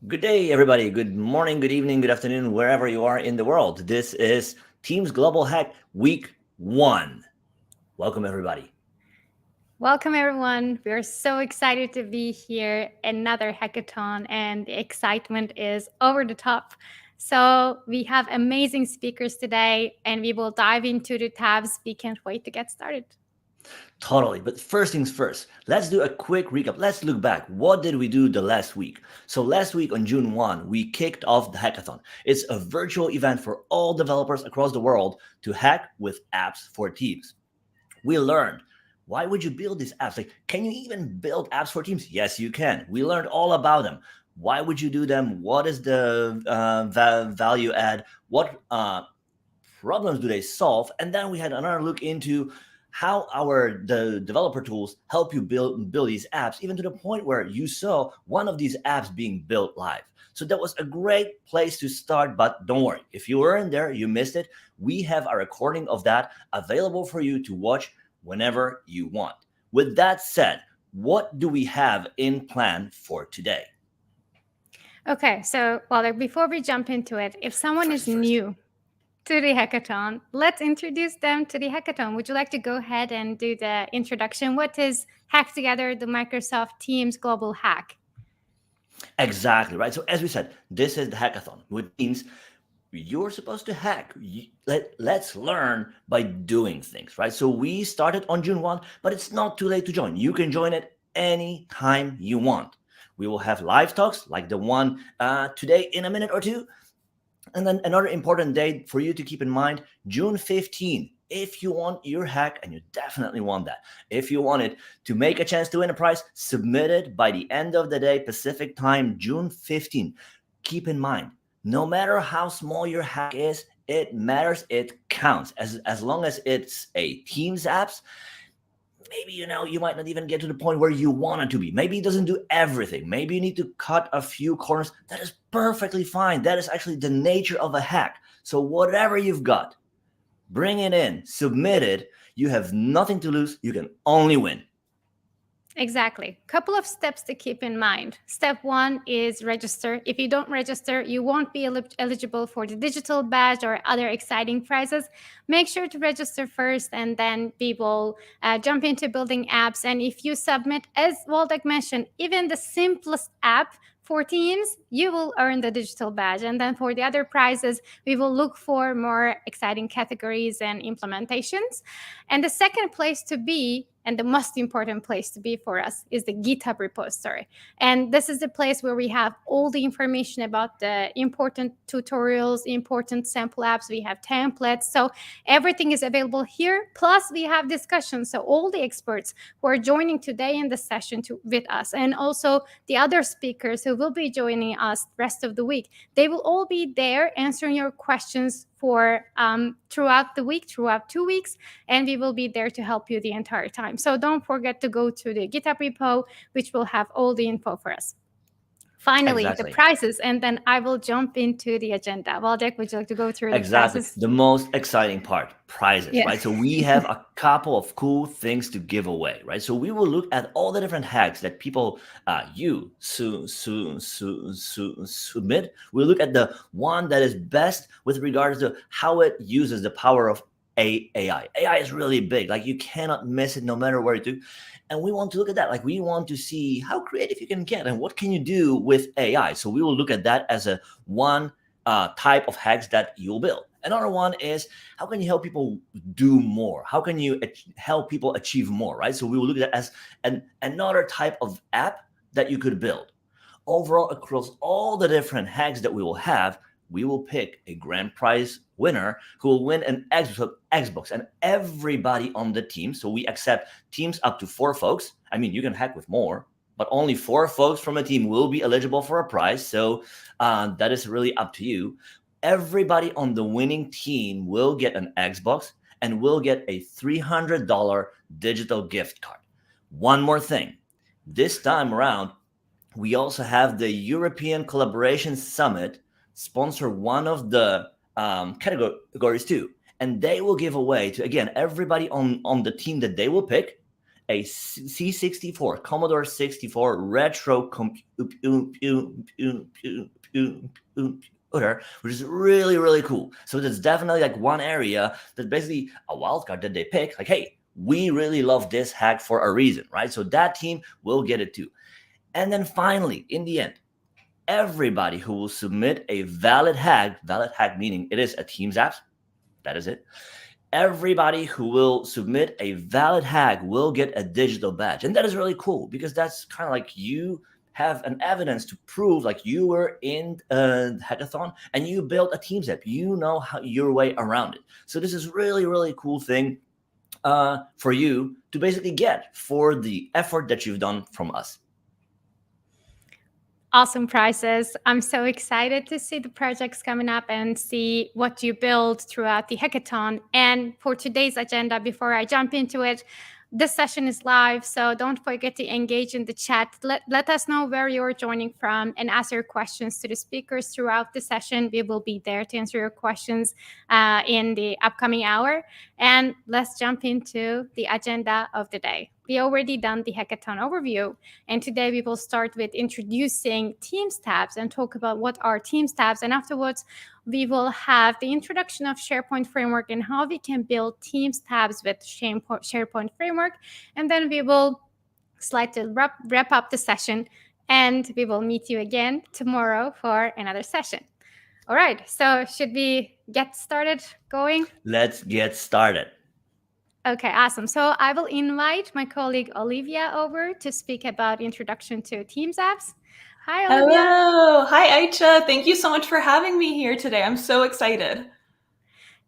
Good day, everybody. Good morning, good evening, good afternoon, wherever you are in the world. This is Teams Global Hack Week 1. Welcome, everybody. Welcome, everyone. We're so excited to be here. Another hackathon, and the excitement is over the top. So, we have amazing speakers today, and we will dive into the tabs. We can't wait to get started. Totally. But first things first, let's do a quick recap. Let's look back. What did we do the last week? So, last week on June 1, we kicked off the hackathon. It's a virtual event for all developers across the world to hack with apps for teams. We learned, why would you build these apps? Like, can you even build apps for teams? Yes, you can. We learned all about them. Why would you do them? What is the value add? What problems do they solve? And then we had another look into how the developer tools help you build these apps, even to the point where you saw one of these apps being built live. So that was a great place to start. But don't worry, if you weren't there, you missed it. We have a recording of that available for you to watch whenever you want. With that said, what do we have in plan for today? Okay, so, before we jump into it, if someone is First. new to the hackathon, let's introduce them to the hackathon. Would you like to go ahead and do the introduction? What is Hack Together, the Microsoft Teams Global Hack? Exactly, right? So as we said, this is the hackathon, which means you're supposed to hack. Let's learn by doing things, right? So we started on June 1, but it's not too late to join. You can join it anytime you want. We will have live talks like the one today in a minute or two. And then another important date for you to keep in mind, June 15. If you want your hack, and you definitely want that, if you want it to make a chance to win a prize, submit it by the end of the day, Pacific time, June 15. Keep in mind, no matter how small your hack is, it matters, it counts. As long as it's a Teams apps, maybe you might not even get to the point where you want it to be. Maybe it doesn't do everything. Maybe you need to cut a few corners. That is perfectly fine. That is actually the nature of a hack. So whatever you've got, bring it in, submit it. You have nothing to lose. You can only win. Exactly. Couple of steps to keep in mind. Step one is register. If you don't register, you won't be eligible for the digital badge or other exciting prizes. Make sure to register first, and then we will jump into building apps. And if you submit, as Waldek mentioned, even the simplest app for teams, you will earn the digital badge. And then for the other prizes, we will look for more exciting categories and implementations. And the second place to be, and the most important place to be for us, is the GitHub repository. And this is the place where we have all the information about the important tutorials, important sample apps. We have templates. So everything is available here. Plus, we have discussions. So all the experts who are joining today in the session with us, and also the other speakers who will be joining us the rest of the week, they will all be there answering your questions for throughout the week, throughout 2 weeks, and we will be there to help you the entire time. So don't forget to go to the GitHub repo, which will have all the info for us. Finally, the Exactly. prizes, and then I will jump into the agenda. Waldek, would you like to go through the Exactly. prizes? The most exciting part, prizes, Yeah. right? So we have a couple of cool things to give away, right? So we will look at all the different hacks that people submit. We'll look at the one that is best with regards to how it uses the power of AI. AI is really big. Like, you cannot miss it no matter where you do. And we want to look at that. Like, we want to see how creative you can get and what can you do with AI. So we will look at that as a one type of hacks that you'll build. Another one is, how can you help people do more? How can you help people achieve more, right? So we will look at that as another type of app that you could build. Overall, across all the different hacks that we will have, we will pick a grand prize winner who will win an Xbox, and everybody on the team. So we accept teams up to 4 folks. I mean, you can hack with more, but only 4 folks from a team will be eligible for a prize. So that is really up to you. Everybody on the winning team will get an Xbox and will get a $300 digital gift card. One more thing. This time around, we also have the European Collaboration Summit sponsor one of the categories too. And they will give away to, again, everybody on the team that they will pick, a C64, Commodore 64 retro computer, which is really, really cool. So there's definitely like one area that basically a wildcard that they pick, like, hey, we really love this hack for a reason, right? So that team will get it too. And then finally, in the end, everybody who will submit a valid hack meaning it is a Teams app, that is it. Everybody who will submit a valid hack will get a digital badge. And that is really cool because that's kind of like you have an evidence to prove like you were in a hackathon and you built a Teams app. You know how your way around it. So this is really, really cool thing for you to basically get for the effort that you've done from us. Awesome prizes. I'm so excited to see the projects coming up and see what you build throughout the hackathon. And for today's agenda, before I jump into it, this session is live, so don't forget to engage in the chat. Let us know where you're joining from and ask your questions to the speakers throughout the session. We will be there to answer your questions in the upcoming hour. And let's jump into the agenda of the day. We already done the hackathon overview, and today we will start with introducing Teams tabs and talk about what are Teams tabs, and afterwards we will have the introduction of SharePoint Framework and how we can build Teams tabs with SharePoint Framework, and then we will slightly wrap up the session, and we will meet you again tomorrow for another session. All right, so should we get started going? Let's get started. Okay, awesome. So I will invite my colleague Olivia over to speak about introduction to Teams apps. Hi, Olivia. Hello. Hi, Aicha. Thank you so much for having me here today. I'm so excited.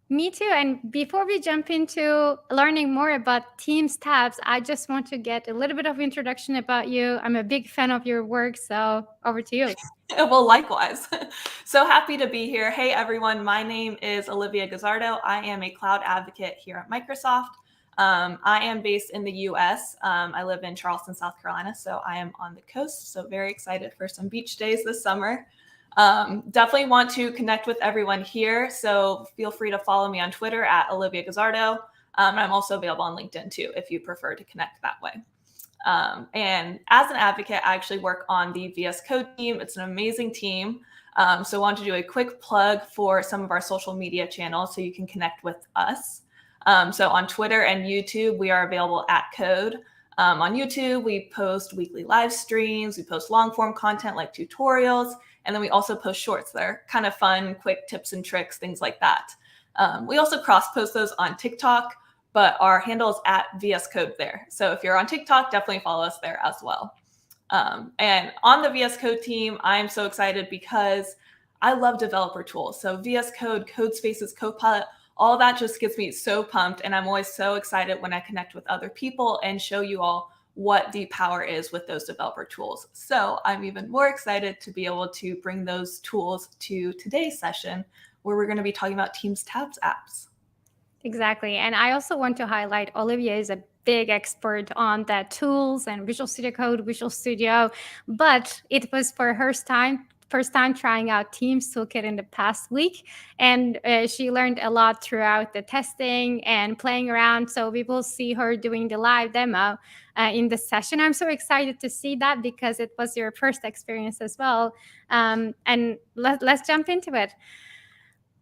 Me too. And before we jump into learning more about Teams tabs, I just want to get a little bit of introduction about you. I'm a big fan of your work, so over to you. Well, likewise. So happy to be here. Hey, everyone. My name is Olivia Gazzardo. I am a cloud advocate here at Microsoft. I am based in the US. I live in Charleston, South Carolina, so I am on the coast. So very excited for some beach days this summer. Definitely want to connect with everyone here. So feel free to follow me on Twitter at Olivia Gazzardo. I'm also available on LinkedIn too, if you prefer to connect that way. And as an advocate, I actually work on the VS Code team. It's an amazing team. So I want to do a quick plug for some of our social media channels so you can connect with us. So on Twitter and YouTube, we are available at Code. On YouTube, we post weekly live streams. We post long form content like tutorials. And then we also post shorts that are kind of fun, quick tips and tricks, things like that. We also cross post those on TikTok, but our handle is at VS Code there. So if you're on TikTok, definitely follow us there as well. And on the VS Code team, I'm so excited because I love developer tools. So VS Code, Codespaces, Copilot, all that just gets me so pumped. And I'm always so excited when I connect with other people and show you all what the power is with those developer tools. So I'm even more excited to be able to bring those tools to today's session, where we're going to be talking about Teams tabs apps. Exactly. And I also want to highlight Olivia is a big expert on the tools and Visual Studio Code, Visual Studio, but it was for her first time trying out Teams Toolkit in the past week. And she learned a lot throughout the testing and playing around. So we will see her doing the live demo in the session. I'm so excited to see that because it was your first experience as well. And let's jump into it.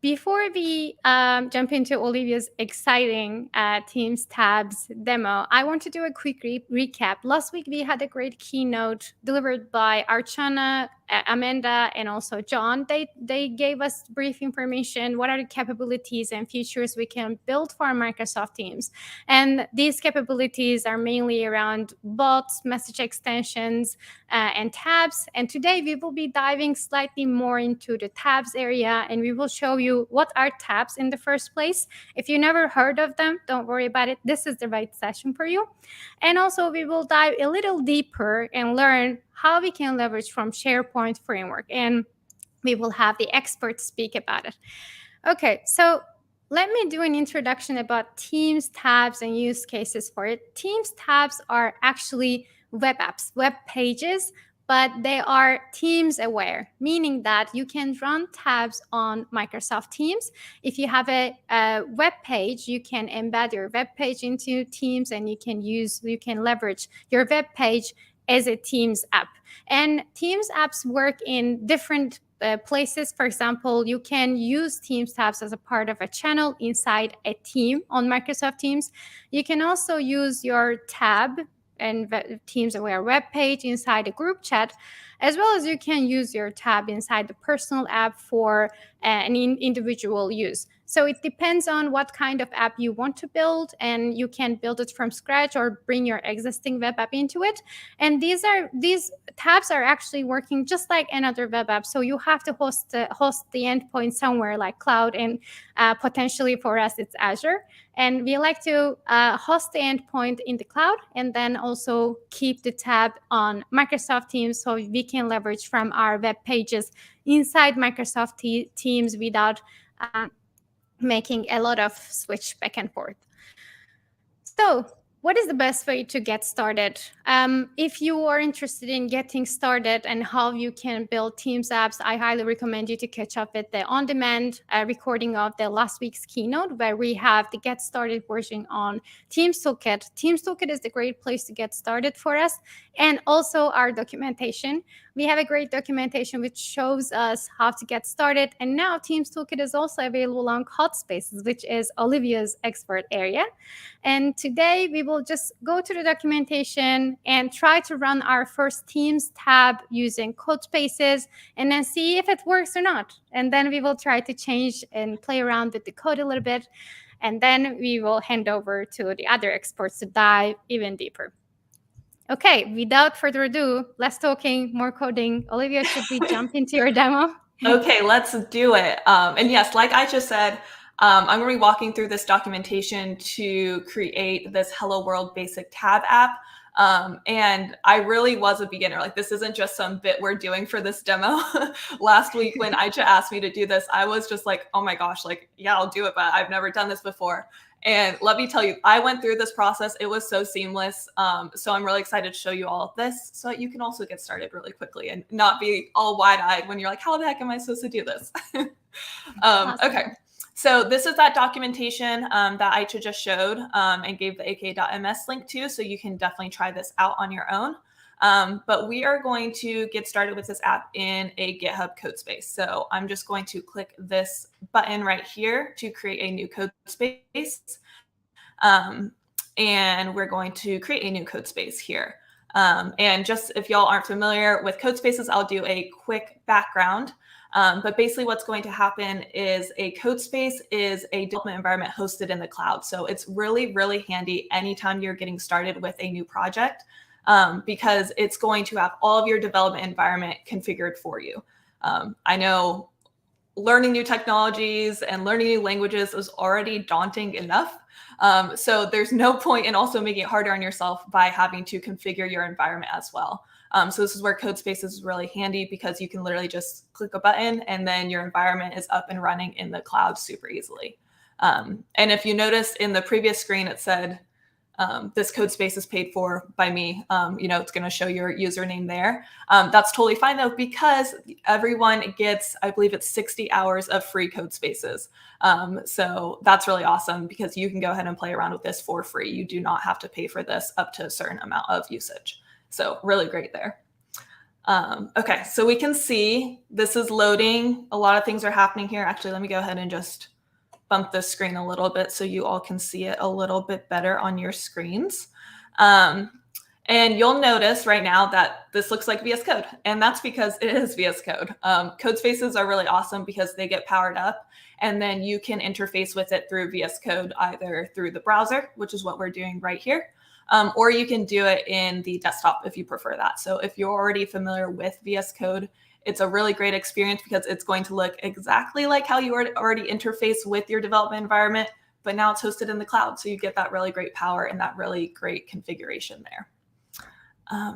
Before we jump into Olivia's exciting Teams tabs demo, I want to do a quick recap. Last week, we had a great keynote delivered by Archana, Amanda, and also John. They gave us brief information. What are the capabilities and features we can build for Microsoft Teams? And these capabilities are mainly around bots, message extensions, and tabs. And today, we will be diving slightly more into the tabs area, and we will show you what are tabs in the first place. If you never heard of them, don't worry about it. This is the right session for you. And also, we will dive a little deeper and learn how we can leverage from SharePoint Framework. And we will have the experts speak about it. Okay, so let me do an introduction about Teams tabs and use cases for it. Teams tabs are actually web apps, web pages but they are Teams aware, meaning that you can run tabs on Microsoft Teams. If you have a web page, you can embed your web page into Teams, and you can leverage your web page as a Teams app. And Teams apps work in different places. For example, you can use Teams tabs as a part of a channel inside a team on Microsoft Teams. You can also use your tab and Teams aware web page inside a group chat, as well as you can use your tab inside the personal app for an individual use. So it depends on what kind of app you want to build, and you can build it from scratch or bring your existing web app into it. And these tabs are actually working just like another web app. So you have to host the endpoint somewhere like cloud, and potentially for us it's Azure. And we like to host the endpoint in the cloud, and then also keep the tab on Microsoft Teams, so we can leverage from our web pages inside Microsoft Teams without making a lot of switch back and forth. So what is the best way to get started? If you are interested in getting started and how you can build Teams apps, I highly recommend you to catch up with the on-demand recording of the last week's keynote, where we have the Get Started version on Teams Toolkit. Teams Toolkit is a great place to get started for us, and also our documentation. We have a great documentation which shows us how to get started. And now Teams Toolkit is also available on Codespaces, which is Olivia's expert area. And today we will just go to the documentation and try to run our first Teams tab using Codespaces, and then see if it works or not. And then we will try to change and play around with the code a little bit. And then we will hand over to the other experts to dive even deeper. Okay, without further ado, less talking, more coding. Olivia, should we jump into your demo? Okay, let's do it. And yes, like I just said, I'm going to be walking through this documentation to create this Hello World basic tab app. And I really was a beginner. Like, this isn't just some bit we're doing for this demo. Last week when Aisha asked me to do this, I was just like, oh my gosh, like, yeah, I'll do it, but I've never done this before. And let me tell you, I went through this process. It was so seamless. So I'm really excited to show you all of this so that you can also get started really quickly and not be all wide-eyed when you're like, how the heck am I supposed to do this? Awesome. Okay. So this is that documentation that Aisha just showed and gave the aka.ms link to. So you can definitely try this out on your own. But we are going to get started with this app in a GitHub code space. So I'm just going to click this button right here to create a new code space. And we're going to create a new code space here. And just if y'all aren't familiar with code spaces, I'll do a quick background. But basically what's going to happen is a code space is a development environment hosted in the cloud. So it's really, really handy anytime you're getting started with a new project. Because it's going to have all of your development environment configured for you. I know learning new technologies and learning new languages is already daunting enough. So there's no point in also making it harder on yourself by having to configure your environment as well. So this is where CodeSpace is really handy, because you can literally just click a button and then your environment is up and running in the cloud super easily. And if you noticed in the previous screen, it said, this code space is paid for by me. It's going to show your username there. That's totally fine though, because everyone gets, I believe it's 60 hours of free code spaces. So that's really awesome, because you can go ahead and play around with this for free. You do not have to pay for this up to a certain amount of usage. So really great there. Okay, so we can see this is loading. A lot of things are happening here. Actually, let me go ahead and just bump this screen a little bit so you all can see it a little bit better on your screens. And you'll notice right now that this looks like VS Code, and that's because it is VS Code. Code spaces are really awesome because they get powered up, and then you can interface with it through VS Code, either through the browser, which is what we're doing right here, or you can do it in the desktop if you prefer that. So if you're already familiar with VS Code, it's a really great experience because it's going to look exactly like how you already interface with your development environment, but now it's hosted in the cloud. So you get that really great power and that really great configuration there.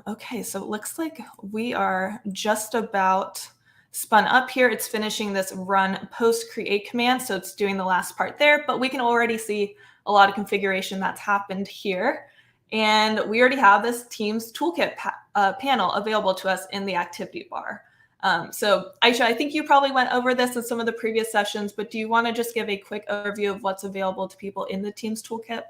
Okay, so it looks like we are just about spun up here. It's finishing this run post create command. So it's doing the last part there, but we can already see a lot of configuration that's happened here. And we already have this Teams Toolkit panel available to us in the activity bar. So Aisha, I think you probably went over this in some of the previous sessions, but do you want to just give a quick overview of what's available to people in the Teams Toolkit?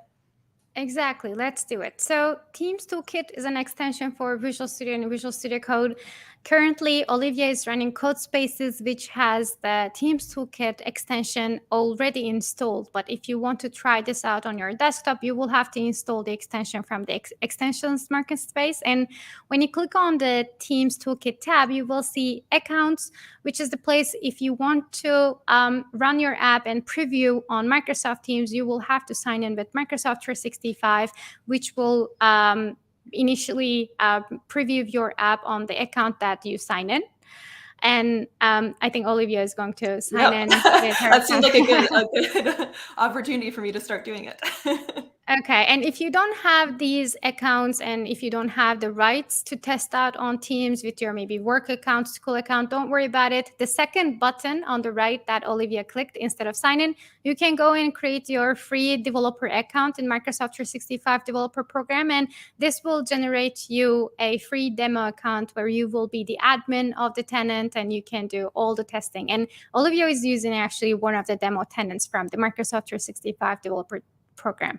Exactly. Let's do it. So Teams Toolkit is an extension for Visual Studio and Visual Studio Code. Currently, Olivia is running Codespaces, which has the Teams Toolkit extension already installed. But if you want to try this out on your desktop, you will have to install the extension from the extensions marketplace. And when you click on the Teams Toolkit tab, you will see Accounts, which is the place if you want to run your app and preview on Microsoft Teams, you will have to sign in with Microsoft 365, which will initially preview your app on the account that you sign in. And I think Olivia is going to sign in with her. That seems like a good opportunity for me to start doing it. Okay, and if you don't have these accounts and if you don't have the rights to test out on Teams with your maybe work account, school account, don't worry about it. The second button on the right that Olivia clicked instead of sign in, you can go and create your free developer account in Microsoft 365 developer program, and this will generate you a free demo account where you will be the admin of the tenant and you can do all the testing. And Olivia is using actually one of the demo tenants from the Microsoft 365 developer program.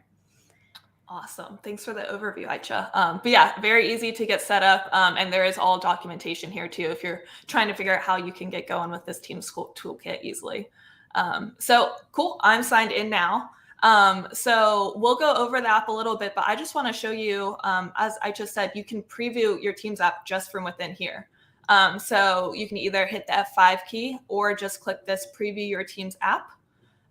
Awesome. Thanks for the overview, Aisha. But yeah, very easy to get set up. And there is all documentation here too, if you're trying to figure out how you can get going with this Teams Toolkit easily. So cool. I'm signed in now. So we'll go over the app a little bit, but I just want to show you, as I just said, you can preview your Teams app just from within here. So you can either hit the F5 key or just click this preview your Teams app.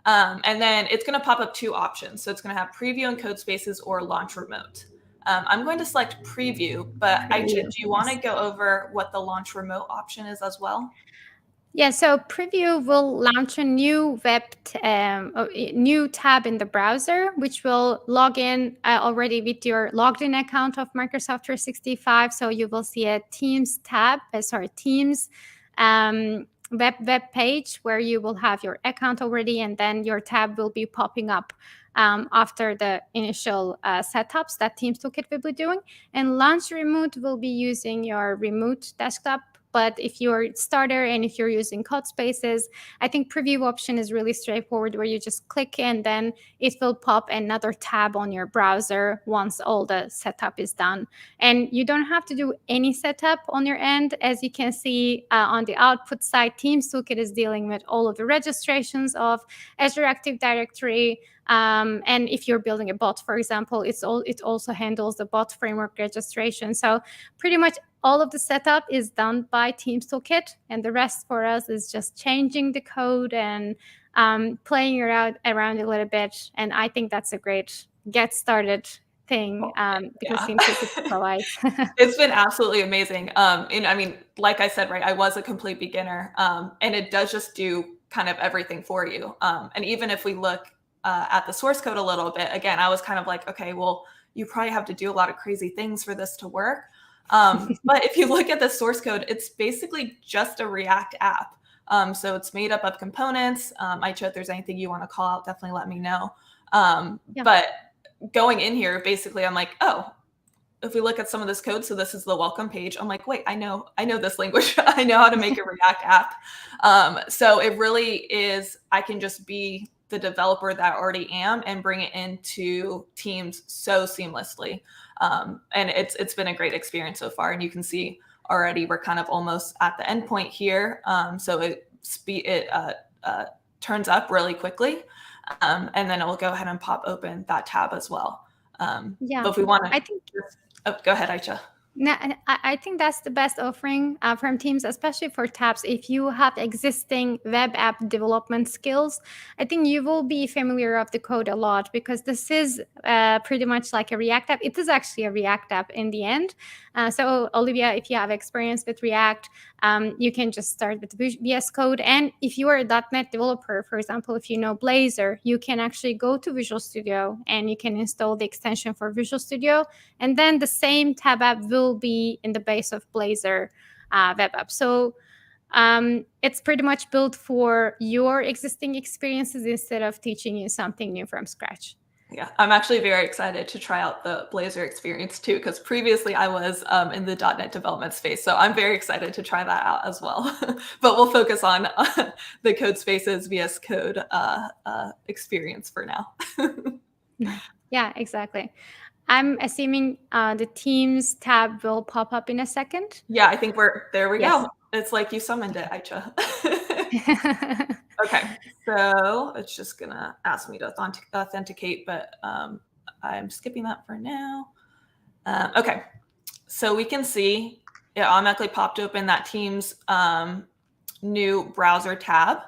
And then it's going to pop up two options. So it's going to have preview in Codespaces or launch remote. I'm going to select preview, but Aisha, do you want to go over what the launch remote option is as well? Yeah, so preview will launch a new new tab in the browser, which will log in already with your logged in account of Microsoft 365. So you will see a Teams tab, Teams web page where you will have your account already, and then your tab will be popping up after the initial setups that Teams Toolkit will be doing. And launch remote will be using your remote desktop. But if you're starter and if you're using Codespaces, I think preview option is really straightforward, where you just click and then it will pop another tab on your browser once all the setup is done. And you don't have to do any setup on your end. As you can see on the output side, Teams Toolkit is dealing with all of the registrations of Azure Active Directory. And if you're building a bot, for example, it also handles the bot framework registration. So pretty much all of the setup is done by Teams Toolkit, and the rest for us is just changing the code and playing around a little bit. And I think that's a great get started thing because Teams Toolkit provides. It's been absolutely amazing. And I mean, like I said, right, I was a complete beginner, and it does just do kind of everything for you. And even if we look at the source code a little bit, again, I was kind of like, okay, well, you probably have to do a lot of crazy things for this to work. But if you look at the source code, it's basically just a React app. So it's made up of components. Aisha, if there's anything you want to call out, definitely let me know. But going in here, basically, I'm like, oh, if we look at some of this code, so this is the welcome page. I'm like, wait, I know this language. I know how to make a React app. So it really is, I can just be the developer that I already am and bring it into Teams so seamlessly. And it's been a great experience so far. And you can see already we're kind of almost at the endpoint here. So it turns up really quickly. And then it will go ahead and pop open that tab as well. But if we want to, go ahead, Aisha. No, I think that's the best offering from Teams, especially for tabs. If you have existing web app development skills, I think you will be familiar of the code a lot, because this is pretty much like a React app. It is actually a React app in the end. So Olivia, if you have experience with React, you can just start with VS Code. And if you are a .NET developer, for example, if you know Blazor, you can actually go to Visual Studio and you can install the extension for Visual Studio. And then the same tab app will be in the base of Blazor web app. So it's pretty much built for your existing experiences instead of teaching you something new from scratch. Yeah, I'm actually very excited to try out the Blazor experience too, because previously I was in the .NET development space. So I'm very excited to try that out as well. But we'll focus on the Code Spaces VS Code experience for now. Yeah, exactly. I'm assuming the Teams tab will pop up in a second. Yeah, I think there we Yes. go. It's like you summoned it, Aicha. Okay, so it's just gonna ask me to authenticate, but I'm skipping that for now. Okay, so we can see it automatically popped open that Teams new browser tab.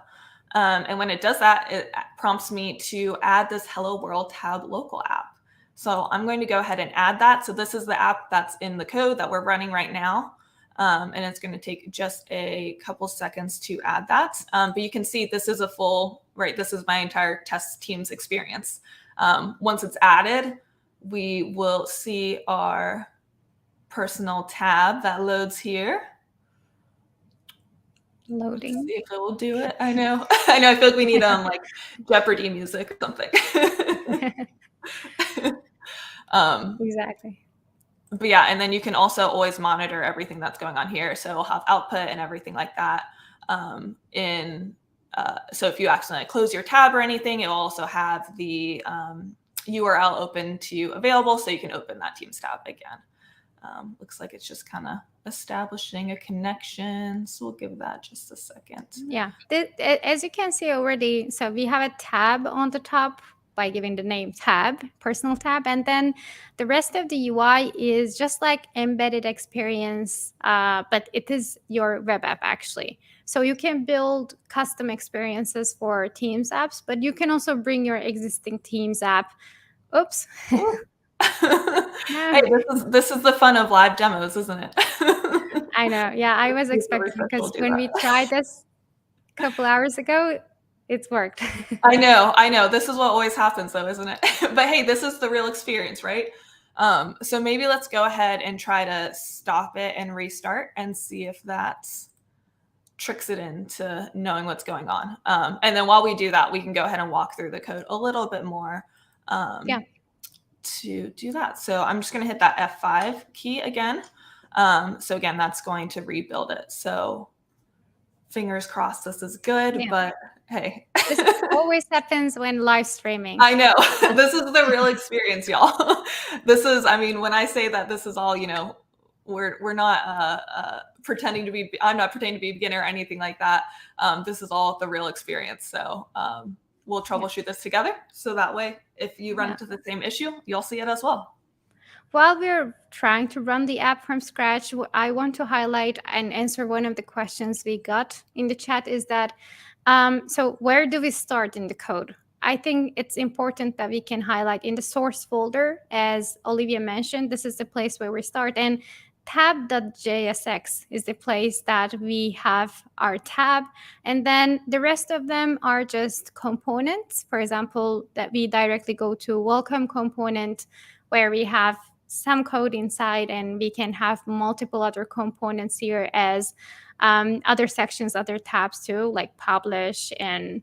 And when it does that, it prompts me to add this Hello World tab local app. So I'm going to go ahead and add that. So this is the app that's in the code that we're running right now. And it's going to take just a couple seconds to add that. But you can see this is a full, right? This is my entire test Teams experience. Once it's added, we will see our personal tab that loads here. Loading. Let's see if it will do it. I know. I feel like we need like Jeopardy music or something. Exactly. But yeah, and then you can also always monitor everything that's going on here. So it'll have output and everything like that. So if you accidentally close your tab or anything, it will also have the URL open to you available, so you can open that Teams tab again. Looks like it's just kind of establishing a connection. So we'll give that just a second. Yeah, as you can see already, so we have a tab on the top by giving the name tab, personal tab, and then the rest of the UI is just like embedded experience, but it is your web app actually. So you can build custom experiences for Teams apps, but you can also bring your existing Teams app. Oops. Hey, this is the fun of live demos, isn't it? I know. Yeah, I was expecting, because when we tried this a couple hours ago, it's worked. I know. This is what always happens though, isn't it? But hey, this is the real experience, right? So maybe let's go ahead and try to stop it and restart and see if that tricks it into knowing what's going on. And then while we do that, we can go ahead and walk through the code a little bit more. Yeah. To do that. So I'm just going to hit that F5 key again. So again, that's going to rebuild it. So fingers crossed this is good, but hey. This always happens when live streaming. I know. This is the real experience, y'all. This is, I mean, when I say that this is all, we're not pretending to be, I'm not pretending to be a beginner or anything like that. This is all the real experience. So we'll troubleshoot this together. So that way, if you run into the same issue, you'll see it as well. While we're trying to run the app from scratch, I want to highlight and answer one of the questions we got in the chat, is that, so where do we start in the code? I think it's important that we can highlight in the source folder, as Olivia mentioned, this is the place where we start. And tab.jsx is the place that we have our tab. And then the rest of them are just components. For example, that we directly go to welcome component, where we have some code inside, and we can have multiple other components here as other sections, other tabs too, like publish and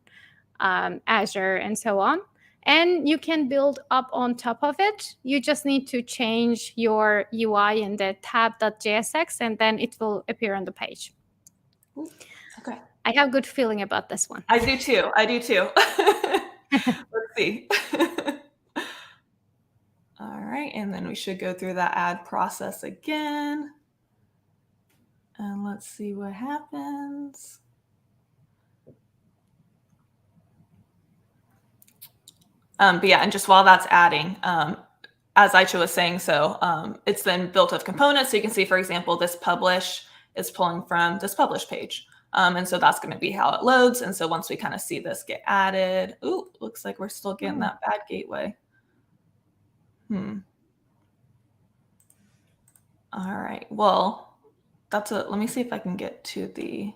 Azure and so on. And you can build up on top of it. You just need to change your UI in the tab.jsx, and then it will appear on the page. Okay. I have a good feeling about this one. I do too. Let's see. All right, and then we should go through that add process again. And let's see what happens. But yeah, and just while that's adding, as Aicha was saying, so it's then built of components. So you can see, for example, this publish is pulling from this publish page. And so that's going to be how it loads. And so once we kind of see this get added, ooh, looks like we're still getting that bad gateway. All right, well, let me see if I can get to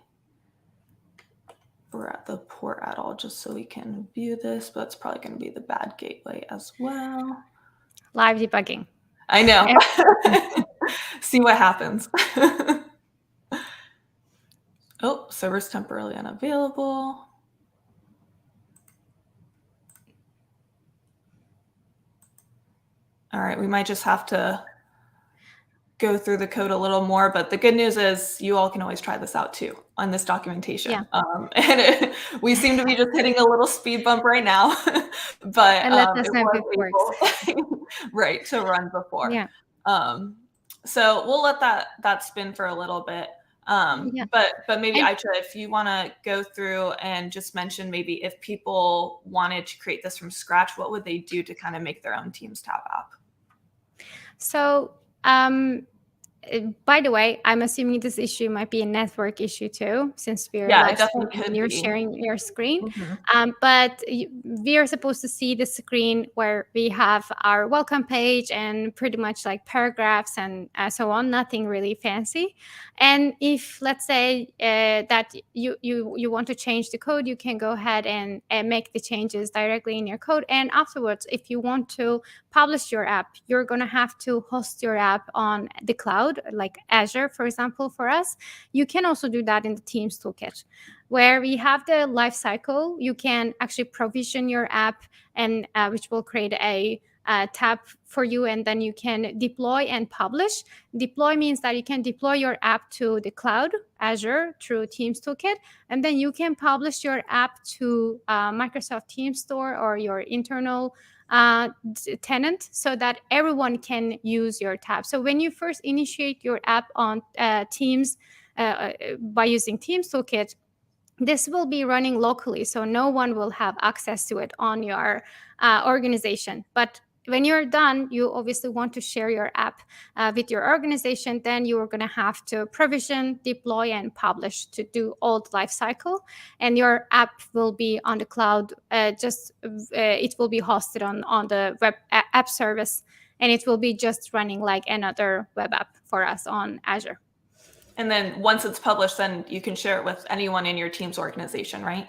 we're at the port at all, just so we can view this, but it's probably going to be the bad gateway as well. Live debugging. I know. See what happens. Oh, server's temporarily unavailable. All right, we might just have to go through the code a little more, but the good news is you all can always try this out too on this documentation. Yeah. We seem to be just hitting a little speed bump right now, but And let us it know if was it works. able, right, to run before. Yeah. So we'll let that spin for a little bit. Yeah. But maybe And Aisha, if you want to go through and just mention maybe if people wanted to create this from scratch, what would they do to kind of make their own Teams tab app? so, by the way, I'm assuming this issue might be a network issue too, since we're Yeah, it live definitely streaming and could you're be. sharing your screen. Mhm. But we are supposed to see the screen where we have our welcome page and pretty much like paragraphs and so on, nothing really fancy. And if let's say that you want to change the code, you can go ahead and make the changes directly in your code. And afterwards, if you want to publish your app, you're going to have to host your app on the cloud, like Azure, for example, for us. You can also do that in the Teams Toolkit, where we have the life cycle. You can actually provision your app, and which will create a tab for you, and then you can deploy and publish. Deploy means that you can deploy your app to the cloud, Azure, through Teams Toolkit, and then you can publish your app to Microsoft Teams Store or your internal tenant, so that everyone can use your tab. So when you first initiate your app on Teams by using Teams Toolkit, this will be running locally, so no one will have access to it on your organization. But when you're done, you obviously want to share your app with your organization. Then you are going to have to provision, deploy, and publish to do all the life cycle. And your app will be on the cloud. It will be hosted on the web app service, and it will be just running like another web app for us on Azure. And then once it's published, then you can share it with anyone in your team's organization, right?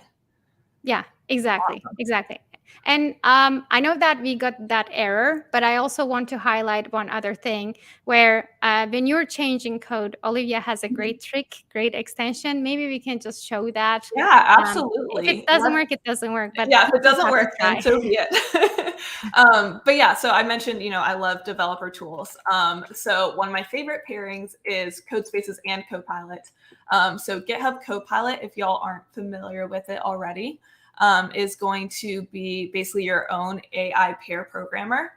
Yeah, exactly. Awesome. Exactly. And I know that we got that error, but I also want to highlight one other thing where when you're changing code, Olivia has a great trick, great extension. Maybe we can just show that. Yeah, If it absolutely. doesn't work, it doesn't work. But Yeah, if it we just doesn't have to work, then try. so be it. But yeah, so I mentioned, I love developer tools. So one of my favorite pairings is Codespaces and Copilot. So GitHub Copilot, if y'all aren't familiar with it already, is going to be basically your own AI pair programmer.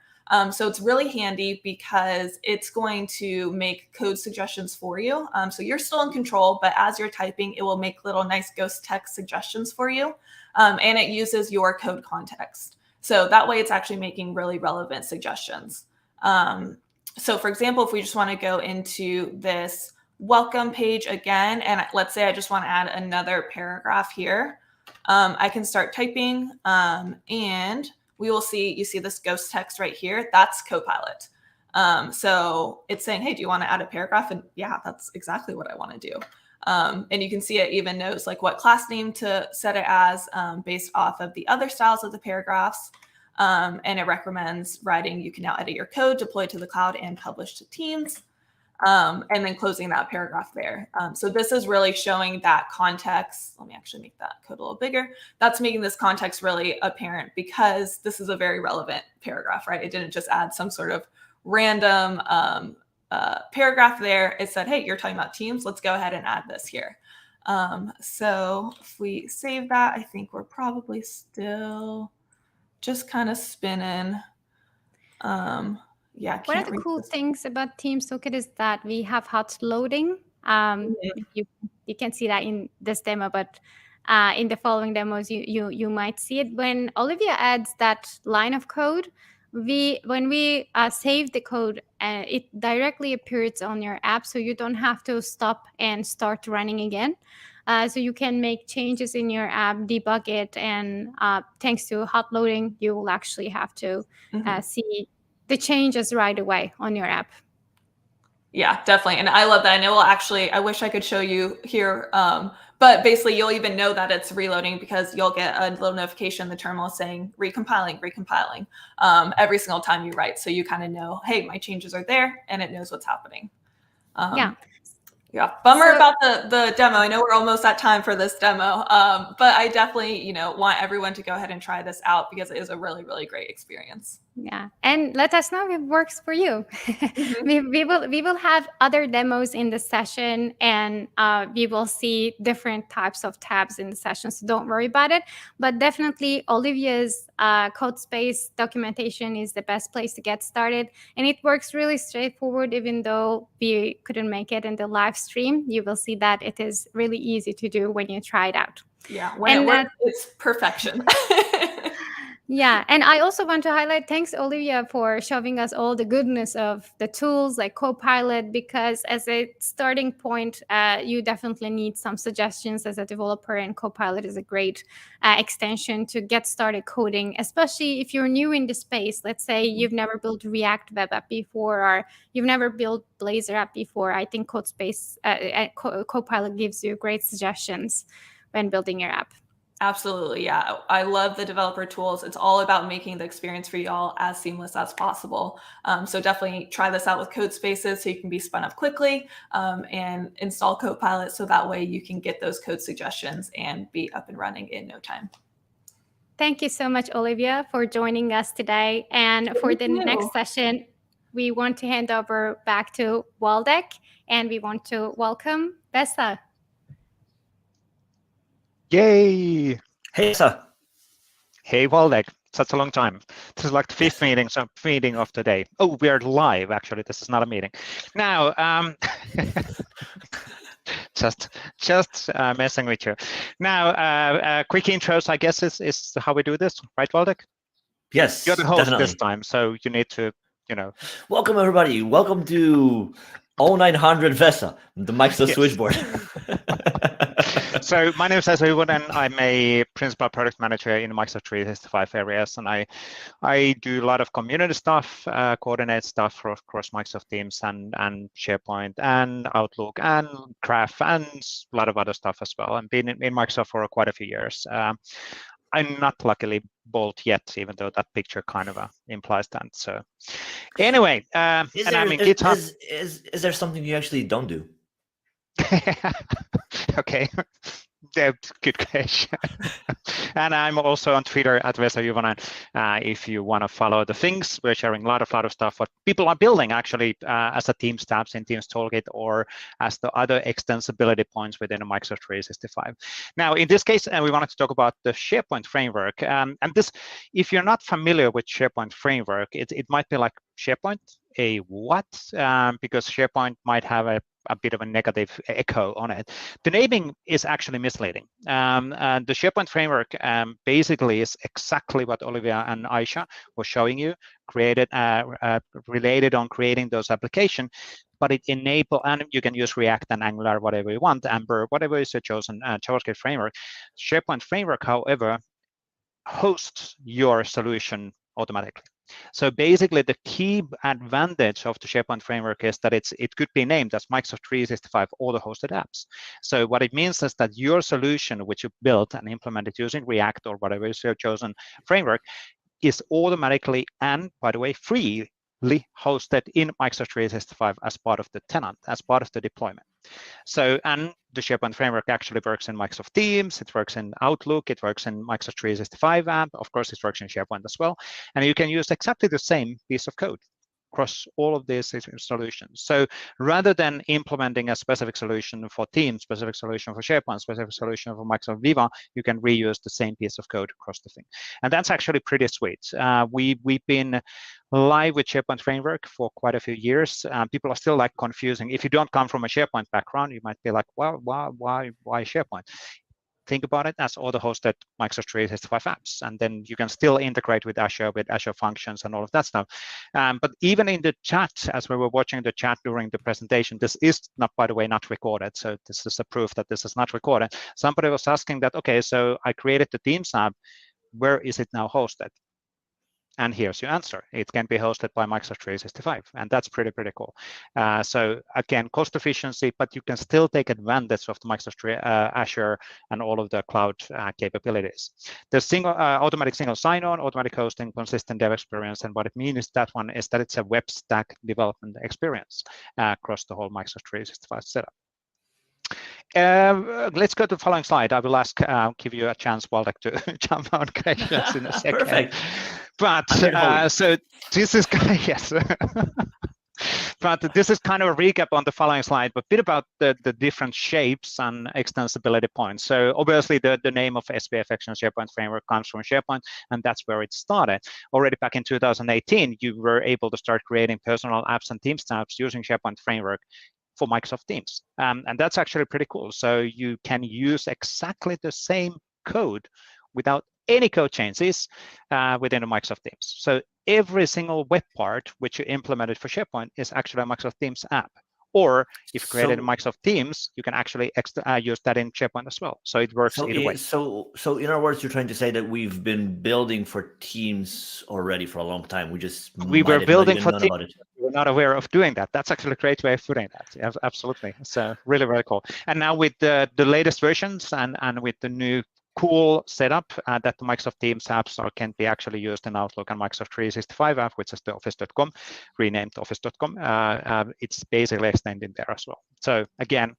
So it's really handy because it's going to make code suggestions for you. So you're still in control, but as you're typing, it will make little nice ghost text suggestions for you. And it uses your code context. So that way it's actually making really relevant suggestions. So for example, if we just want to go into this welcome page again, and let's say I just want to add another paragraph here, I can start typing and we will see, you see this ghost text right here, that's Copilot. So it's saying, hey, do you want to add a paragraph? And yeah, that's exactly what I want to do. And you can see it even knows like what class name to set it as based off of the other styles of the paragraphs. And it recommends writing, you can now edit your code, deploy to the cloud, and publish to Teams. And then closing that paragraph there. So this is really showing that context. Let me actually make that code a little bigger. That's making this context really apparent because this is a very relevant paragraph, right? It didn't just add some sort of random paragraph there. It said, hey, you're talking about Teams. Let's go ahead and add this here. So if we save that, I think we're probably still just kind of spinning. Yeah. One of the cool things about Teams Toolkit is that we have hot loading. You can see that in this demo, but in the following demos, you might see it. When Olivia adds that line of code, when we save the code, it directly appears on your app, so you don't have to stop and start running again. So you can make changes in your app, debug it, and thanks to hot loading, you will actually have to see the changes right away on your app. Yeah, definitely. And I love that. And it will actually, I wish I could show you here. But basically you'll even know that it's reloading because you'll get a little notification in the terminal saying recompiling every single time you write. So you kind of know, hey, my changes are there and it knows what's happening. Yeah. Bummer about the demo. I know we're almost at time for this demo. But I definitely, want everyone to go ahead and try this out because it is a really, really great experience. Yeah, and let us know if it works for you. Mhm. We will have other demos in the session, and we will see different types of tabs in the session. So don't worry about it. But definitely, Olivia's code space documentation is the best place to get started, and it works really straightforward. Even though we couldn't make it in the live stream, you will see that it is really easy to do when you try it out. Yeah, when it And works, it's perfection. yeah, and I also want to highlight thanks, Olivia, for showing us all the goodness of the tools like Copilot, because as a starting point, you definitely need some suggestions as a developer, and Copilot is a great extension to get started coding, especially if you're new in the space. Let's say you've never built React web app before, or you've never built Blazor app before. I think Copilot gives you great suggestions when building your app. Absolutely. Yeah. I love the developer tools. It's all about making the experience for y'all as seamless as possible. So definitely try this out with code spaces so you can be spun up quickly, and install Copilot so that way you can get those code suggestions and be up and running in no time. Thank you so much, Olivia, for joining us today. And for the next session, we want to hand over back to Waldek, and we want to welcome Bessa. Yay! Hey, Sa. Hey, Waldek. Such a long time. This is like the fifth meeting of the day. Oh, we are live, actually. This is not a meeting. Now, just messing with you. Now, quick intros, I guess, is how we do this, right, Waldek? Yes, You're the host definitely. this time, so you need to, Welcome, everybody. Welcome to 0900 Vesa, the Microsoft Yes. switchboard. So my name is Ezra, and I'm a principal product manager in Microsoft 365 areas, and I do a lot of community stuff, coordinate stuff across Microsoft Teams and SharePoint and Outlook and Graph and a lot of other stuff as well. I've been in Microsoft for quite a few years. I'm not luckily bald yet, even though that picture kind of implies that. So anyway, and I'm in GitHub. Is there something you actually don't do? Okay, good question. And I'm also on Twitter at Vesa Juvonen. If you want to follow the things, we're sharing a lot of stuff what people are building actually as a Teams tabs in Teams Toolkit or as the other extensibility points within a Microsoft 365. Now, in this case, we wanted to talk about the SharePoint framework. And this, if you're not familiar with SharePoint framework, it might be like SharePoint, a what? Because SharePoint might have a bit of a negative echo on it. The naming is actually misleading. And the SharePoint framework basically is exactly what Olivia and Aisha were showing you, related on creating those applications, but it enable, and you can use React and Angular, whatever you want, Ember, whatever is your chosen JavaScript framework. SharePoint framework, however, hosts your solution automatically. So basically, the key advantage of the SharePoint framework is that it could be named as Microsoft 365 auto-hosted apps. So what it means is that your solution, which you built and implemented using React or whatever is your chosen framework, is automatically and, by the way, freely hosted in Microsoft 365 as part of the tenant, as part of the deployment. So, and the SharePoint framework actually works in Microsoft Teams, it works in Outlook, it works in Microsoft 365 app, of course it works in SharePoint as well, and you can use exactly the same piece of code across all of these solutions. So rather than implementing a specific solution for Teams, specific solution for SharePoint, specific solution for Microsoft Viva, you can reuse the same piece of code across the thing. And that's actually pretty sweet. We've been live with SharePoint framework for quite a few years. People are still like confusing. If you don't come from a SharePoint background, you might be like, well, why SharePoint? Think about it as auto-hosted Microsoft 365 apps, and then you can still integrate with Azure functions and all of that stuff. But even in the chat, as we were watching the chat during the presentation, this is not, by the way, not recorded. So this is a proof that this is not recorded. Somebody was asking that, okay, so I created the Teams app, where is it now hosted? And here's your answer. It can be hosted by Microsoft 365, and that's pretty cool. So again, cost efficiency, but you can still take advantage of the Microsoft Azure and all of the cloud capabilities. The automatic single sign-on, automatic hosting, consistent dev experience, and what it means is that it's a web stack development experience across the whole Microsoft 365 setup. Let's go to the following slide. I will give you a chance, Waldek, to jump on questions in a second. Perfect. But I'm so this is yes. But this is kind of a recap on the following slide, but a bit about the different shapes and extensibility points. So obviously the name of SPF Action SharePoint Framework comes from SharePoint, and that's where it started. Already back in 2018, you were able to start creating personal apps and Teams tabs using SharePoint Framework for Microsoft Teams. And that's actually pretty cool. So you can use exactly the same code without any code changes within the Microsoft Teams. So every single web part which you implemented for SharePoint is actually a Microsoft Teams app. Or if you created Microsoft Teams, you can actually use that in SharePoint as well. So it works either way. So in other words, you're trying to say that we've been building for Teams already for a long time. We were building for Teams. We were not aware of doing that. That's actually a great way of putting that. Yeah, absolutely. So really, really cool. And now with the latest versions and with the new cool setup that the Microsoft Teams apps can be actually used in Outlook and Microsoft 365 app, which is the Office.com, renamed Office.com. It's basically extended there as well. So again,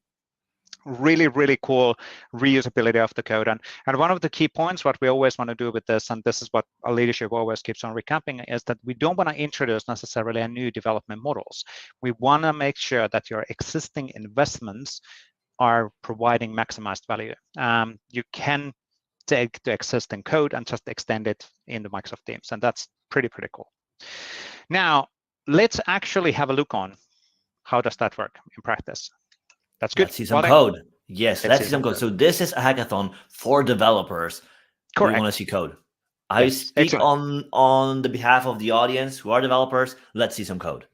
really, really cool reusability of the code. And one of the key points, what we always want to do with this, and this is what our leadership always keeps on recapping, is that we don't want to introduce necessarily a new development models. We want to make sure that your existing investments are providing maximized value. You can take the existing code and just extend it in the Microsoft Teams, and that's pretty cool. Now, let's actually have a look on how does that work in practice. That's good. Let's see some code. Yes, let's see some code. So this is a hackathon for developers. Correct. We want to see code. I speak on the behalf of the audience who are developers. Let's see some code.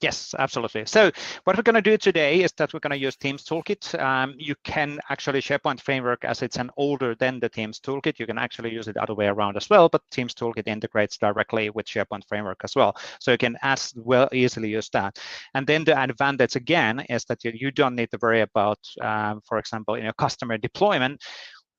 Yes, absolutely. So what we're going to do today is that we're going to use Teams Toolkit. You can actually SharePoint Framework, as it's an older than the Teams Toolkit, you can actually use it the other way around as well, but Teams Toolkit integrates directly with SharePoint Framework as well. So you can as well easily use that. And then the advantage again is that you don't need to worry about, for example, in your customer deployment,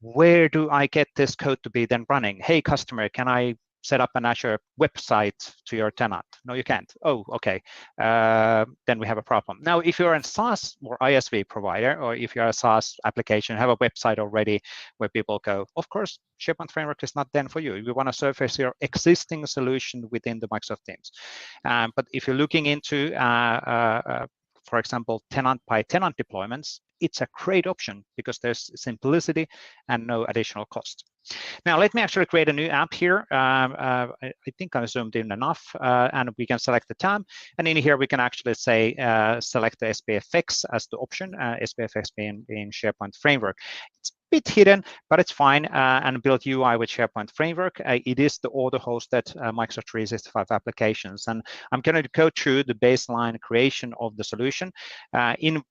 where do I get this code to be then running? Hey, customer, can I set up an Azure website to your tenant? No, you can't. Oh, okay. Then we have a problem. Now, if you're a SaaS or ISV provider, or if you're a SaaS application, have a website already where people go, of course, SharePoint Framework is not then for you. You want to surface your existing solution within the Microsoft Teams. But if you're looking into, for example, tenant by tenant deployments, it's a great option because there's simplicity and no additional cost. Now, let me actually create a new app here. I think I zoomed in enough, and we can select the tab. And in here, we can actually say, select the SPFX as the option, SPFX being SharePoint Framework. It's a bit hidden, but it's fine, and build UI with SharePoint Framework. It is the auto-hosted Microsoft 365 applications. And I'm going to go through the baseline creation of the solution. In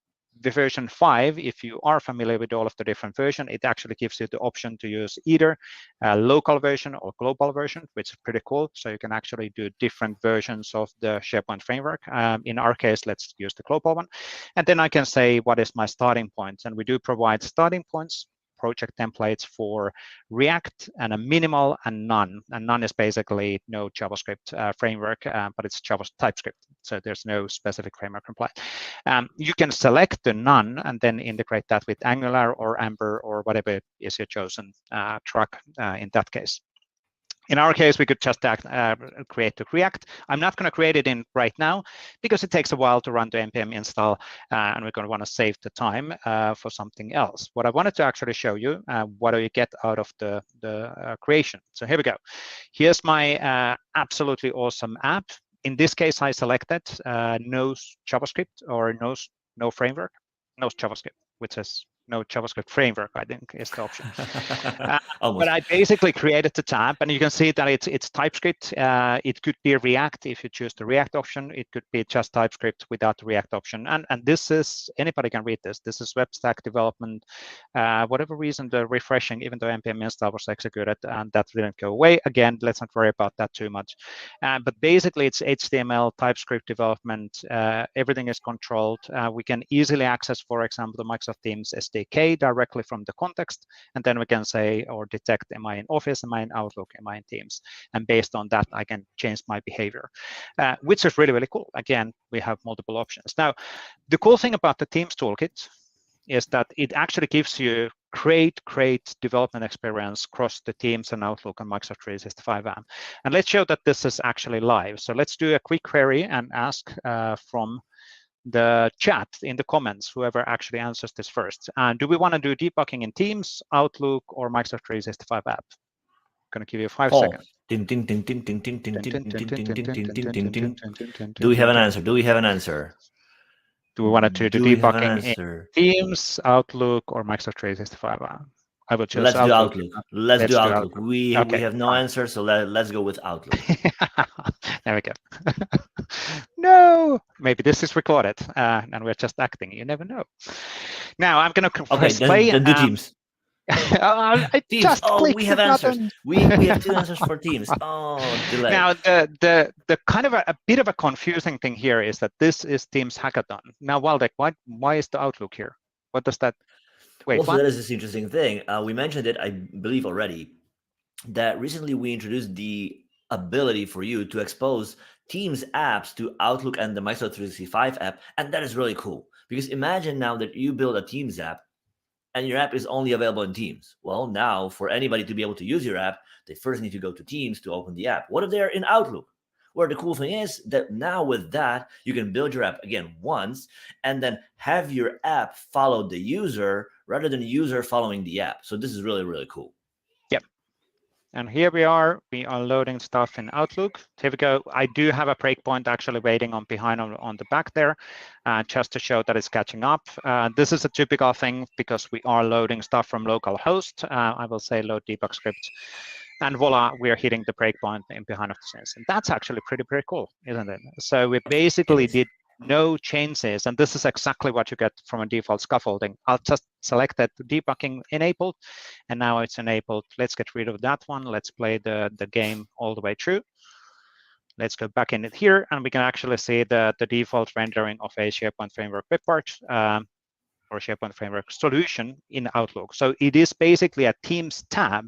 the version 5, if you are familiar with all of the different versions, it actually gives you the option to use either a local version or global version, which is pretty cool. So you can actually do different versions of the SharePoint Framework. In our case, let's use the global one. And then I can say, what is my starting point? And we do provide starting points, project templates for React, and a minimal and none. And none is basically no JavaScript framework, but it's TypeScript. So there's no specific framework applied. You can select the none and then integrate that with Angular or Ember or whatever is your chosen track in that case. In our case, we could just create the React. I'm not going to create it in right now because it takes a while to run the npm install, and we're going to want to save the time for something else. What I wanted to actually show you, what do you get out of the creation? So here we go. Here's my absolutely awesome app. In this case, I selected no JavaScript or no framework, no JavaScript, which is no JavaScript framework, I think is the option. But I basically created the tab, and you can see that it's TypeScript. It could be React if you choose the React option. It could be just TypeScript without the React option. And this is, anybody can read this. This is web stack development. Whatever reason, the refreshing, even though npm install was executed, and that didn't go away. Again, let's not worry about that too much. But basically, it's HTML, TypeScript development. Everything is controlled. We can easily access, for example, the Microsoft Teams SDK directly from the context, and then we can say or detect, am I in Office, am I in Outlook, am I in Teams, and based on that I can change my behavior, which is really cool. Again, we have multiple options. Now, the cool thing about the Teams Toolkit is that it actually gives you great development experience across the Teams and Outlook and Microsoft 365 app. And let's show that this is actually live. So let's do a quick query and ask from the chat in the comments, whoever actually answers this first. Do we want to do debugging in Teams, Outlook, or Microsoft 365 app? I'm going to give you 5 seconds. Do we have an answer? Do we have an answer? Do we want to do debugging in Teams, Outlook, or Microsoft 365 app? I will choose Outlook. Let's do Outlook. We have no answer, so let's go with Outlook. There we go. No, maybe this is recorded and we're just acting. You never know. Now I'm going to press play. Then do Teams. Teams. We have answers. We have 2 answers for Teams. Delay. Now the kind of a bit of a confusing thing here is that this is Teams Hackathon. Now, Waldek, why is the Outlook here? What does that? Wait, so that is this interesting thing. We mentioned it, I believe, already. That recently we introduced the ability for you to expose Teams apps to Outlook and the Microsoft 365 app, and that is really cool. Because imagine now that you build a Teams app, and your app is only available in Teams. Well, now for anybody to be able to use your app, they first need to go to Teams to open the app. What if they're in Outlook? Where the cool thing is that now with that, you can build your app again once and then have your app follow the user rather than the user following the app. So this is really, really cool. Yep. And here we are loading stuff in Outlook. Here we go. I do have a breakpoint actually waiting on behind on the back there, just to show that it's catching up. This is a typical thing because we are loading stuff from localhost. I will say load debug script. And voila, we are hitting the breakpoint in behind of the scenes. And that's actually pretty cool, isn't it? So we basically did no changes, and this is exactly what you get from a default scaffolding. I'll just select that debugging enabled, and now it's enabled. Let's get rid of that one. Let's play the game all the way through. Let's go back in it here, and we can actually see the default rendering of a SharePoint Framework web part or SharePoint Framework solution in Outlook. So it is basically a Teams tab,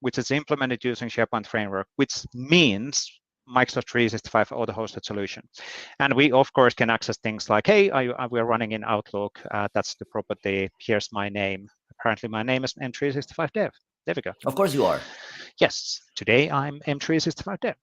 which is implemented using SharePoint Framework, which means Microsoft 365 auto-hosted solution. And we, of course, can access things like, hey, we're running in Outlook. That's the property. Here's my name. Apparently, my name is M365 Dev. There we go. Of course you are. Yes, today I'm M365 Dev.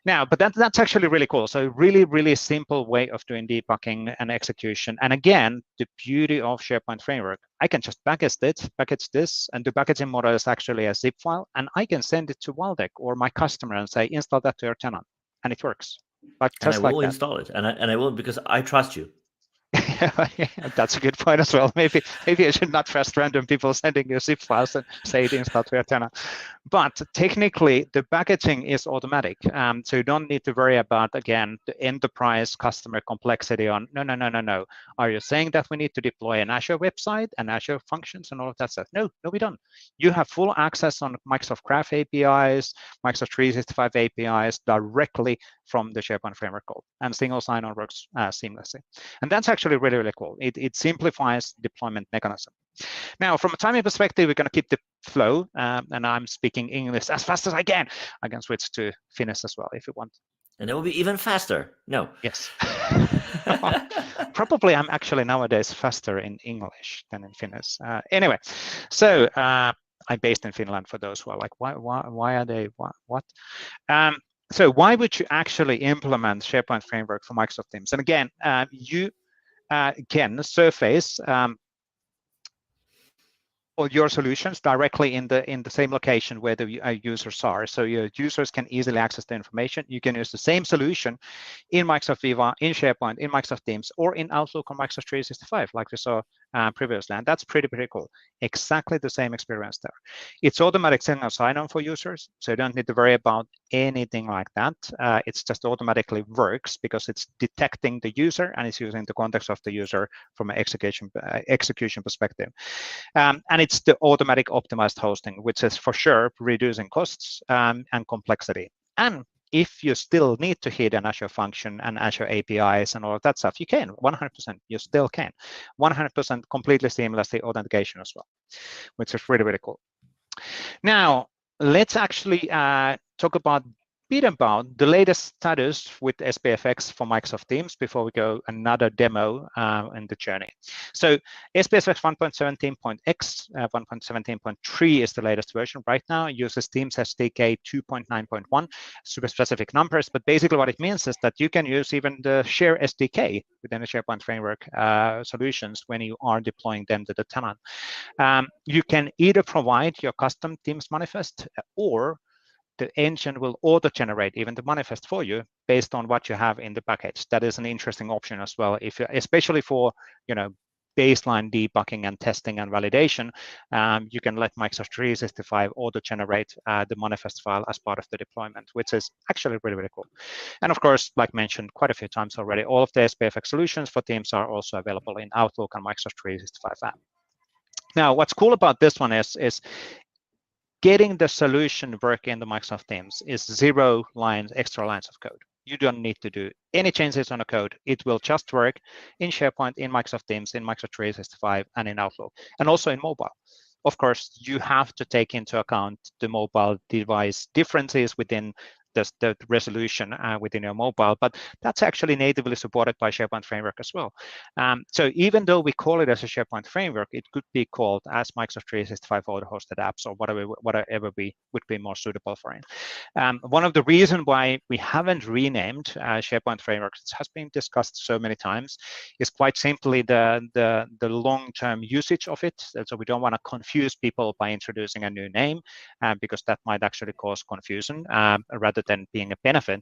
Now, but that's actually really cool. So really simple way of doing debugging and execution. And again, the beauty of SharePoint Framework, I can just package this, and the packaging model is actually a zip file, and I can send it to Waldek or my customer and say, install that to your tenant, and it works. Like just and I will install it, and I will because I trust you. That's a good point as well. Maybe I should not trust random people sending you zip files and say it install to your tenant. But technically, the packaging is automatic, so you don't need to worry about, again, the enterprise customer complexity on no. Are you saying that we need to deploy an Azure website and Azure functions and all of that stuff? No, we don't. You have full access on Microsoft Graph APIs, Microsoft 365 APIs directly from the SharePoint Framework code, and single sign-on works seamlessly. And that's actually really cool. It simplifies deployment mechanism. Now, from a timing perspective, we're going to keep the flow, and I'm speaking English as fast as I can. I can switch to Finnish as well if you want. And it will be even faster. No. Yes. Probably I'm actually nowadays faster in English than in Finnish. Anyway, so I'm based in Finland for those who are like, why are they, what? So why would you actually implement SharePoint Framework for Microsoft Teams? And again, you can surface all your solutions directly in the same location where the users are. So your users can easily access the information. You can use the same solution in Microsoft Viva, in SharePoint, in Microsoft Teams, or in Outlook or Microsoft 365, like we saw previously. And that's pretty cool. Exactly the same experience there. It's automatic single sign-on for users, so you don't need to worry about anything like that. It's just automatically works because it's detecting the user and it's using the context of the user from an execution perspective. And it's the automatic optimized hosting, which is for sure reducing costs and complexity. And if you still need to hit an Azure function and Azure APIs and all of that stuff, you can, 100%, you still can. 100% completely seamlessly authentication as well, which is really cool. Now, let's actually talk about bit about the latest status with SPFX for Microsoft Teams before we go another demo in the journey. So SPFX 1.17.x, 1.17.3 is the latest version right now. It uses Teams SDK 2.9.1, super specific numbers, but basically what it means is that you can use even the Share SDK within the SharePoint Framework solutions when you are deploying them to the tenant. You can either provide your custom Teams manifest, or the engine will auto-generate even the manifest for you based on what you have in the package. That is an interesting option as well, if you, especially for baseline debugging and testing and validation. You can let Microsoft 365 auto-generate the manifest file as part of the deployment, which is actually really, really cool. And of course, like mentioned quite a few times already, all of the SPFX solutions for Teams are also available in Outlook and Microsoft 365 app. Now, what's cool about this one is getting the solution work in the Microsoft Teams is 0 extra lines of code. You don't need to do any changes on the code. It will just work in SharePoint, in Microsoft Teams, in Microsoft 365, and in Outlook, and also in mobile. Of course, you have to take into account the mobile device differences within the resolution within your mobile, but that's actually natively supported by SharePoint Framework as well. So even though we call it as a SharePoint Framework, it could be called as Microsoft 365 auto-hosted apps, or whatever would be more suitable for it. One of the reasons why we haven't renamed SharePoint Framework, it has been discussed so many times, is quite simply the long-term usage of it. So we don't want to confuse people by introducing a new name, because that might actually cause confusion rather than being a benefit.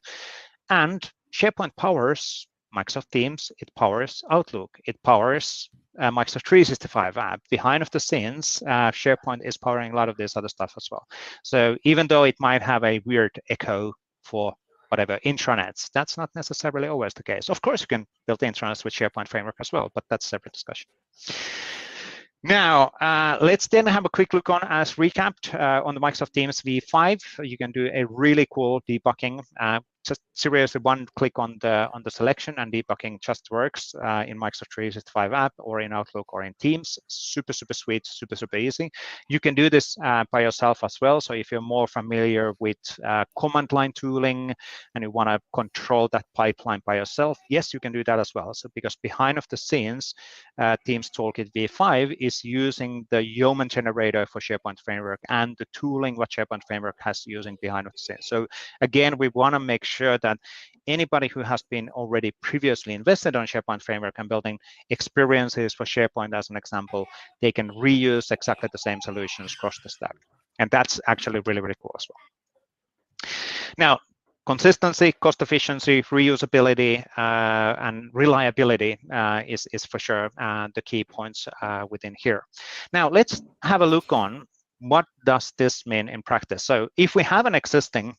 And SharePoint powers Microsoft Teams, it powers Outlook, it powers Microsoft 365 app. Behind of the scenes, SharePoint is powering a lot of this other stuff as well. So even though it might have a weird echo for whatever intranets, that's not necessarily always the case. Of course, you can build intranets with SharePoint Framework as well, but that's a separate discussion. Now, let's then have a quick look on, as recapped, on the Microsoft Teams V5. You can do a really cool debugging. Just seriously, one click on the selection, and debugging just works in Microsoft 365 app, or in Outlook, or in Teams. Super, super sweet, super, super easy. You can do this by yourself as well. So if you're more familiar with command line tooling and you want to control that pipeline by yourself, yes, you can do that as well. So because behind of the scenes, Teams Toolkit V5 is using the Yeoman generator for SharePoint Framework and the tooling what SharePoint Framework has using behind of the scenes. So again, we want to make sure that anybody who has been already previously invested on SharePoint Framework and building experiences for SharePoint, as an example, they can reuse exactly the same solutions across the stack. And that's actually really, really cool as well. Now, consistency, cost efficiency, reusability, and reliability is for sure the key points within here. Now, let's have a look on what does this mean in practice. So if we have an existing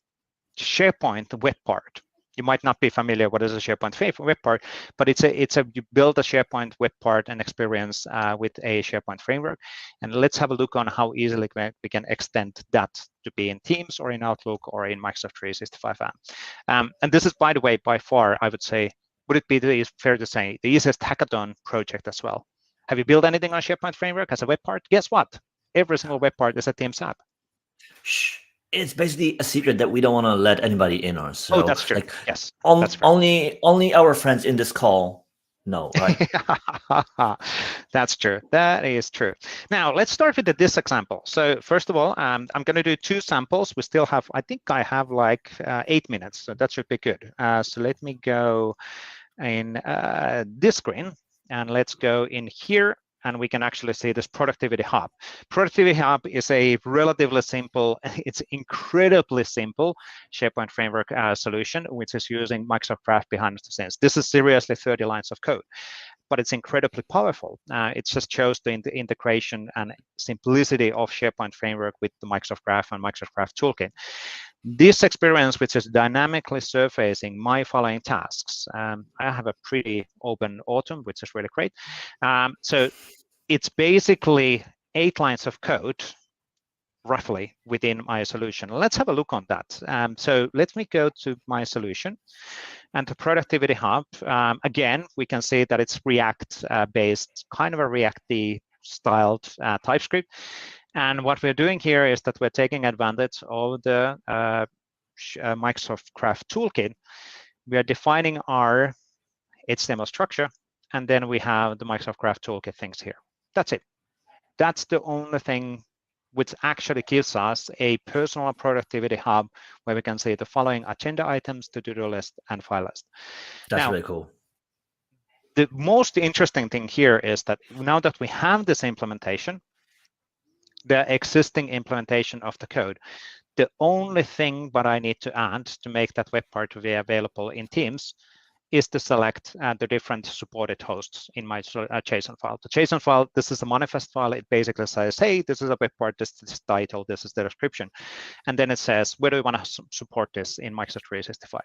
SharePoint web part, you might not be familiar what is a SharePoint web part, but you build a SharePoint web part and experience with a SharePoint framework. And let's have a look on how easily we can extend that to be in Teams, or in Outlook, or in Microsoft 365 app. And this is, by the way, by far, I would say, would it be fair to say, the easiest hackathon project as well? Have you built anything on SharePoint framework as a web part? Guess what? Every single web part is a Teams app. Shh. It's basically a secret that we don't want to let anybody in on. So, that's true. Like, yes, that's only our friends in this call know, right? That's true. That is true. Now, let's start with this example. So first of all, I'm going to do 2 samples. We still have, I think I have like 8 minutes, so that should be good. So let me go in this screen, and let's go in here, and we can actually see this Productivity Hub. Productivity Hub is a relatively simple, it's incredibly simple SharePoint Framework solution, which is using Microsoft Graph behind the scenes. This is seriously 30 lines of code, but it's incredibly powerful. It just shows the integration and simplicity of SharePoint Framework with the Microsoft Graph and Microsoft Graph Toolkit. This experience, which is dynamically surfacing my following tasks. I have a pretty open autumn, which is really great. So it's basically 8 lines of code, roughly, within my solution. Let's have a look on that. So let me go to my solution and the Productivity Hub. Again, we can see that it's React-based, kind of a React-y styled TypeScript. And what we're doing here is that we're taking advantage of the Microsoft Graph Toolkit, we are defining our HTML structure, and then we have the Microsoft Graph Toolkit things here. That's it. That's the only thing which actually gives us a personal productivity hub where we can see the following agenda items, to-do list, and file list. That's now, really cool. The most interesting thing here is that now that we have this implementation, the existing implementation of the code, the only thing that I need to add to make that web part to be available in Teams is to select the different supported hosts in my JSON file. The JSON file, this is a manifest file. It basically says, hey, this is a web part, this is the title, this is the description. And then it says, where do we want to support this in Microsoft 365?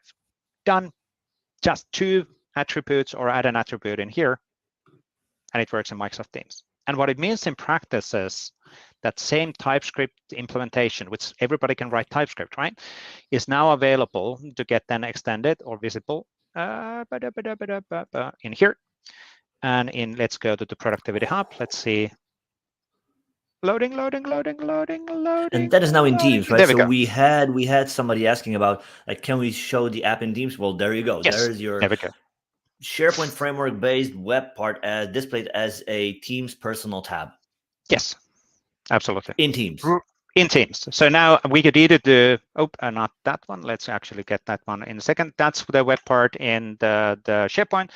Done. Just 2 attributes or add an attribute in here, and it works in Microsoft Teams. And what it means in practice is that same TypeScript implementation, which everybody can write TypeScript, right, is now available to get then extended or visible in here. And let's go to the productivity hub. Let's see. Loading. And that is now in Teams, right? So we had somebody asking about, like, can we show the app in Teams? Well, there you go. Yes, there's your there we go. SharePoint Framework based web part as displayed as a Teams personal tab. Yes, absolutely. In Teams. In Teams. So now we could either do, not that one. Let's actually get that one in a second. That's the web part in the SharePoint.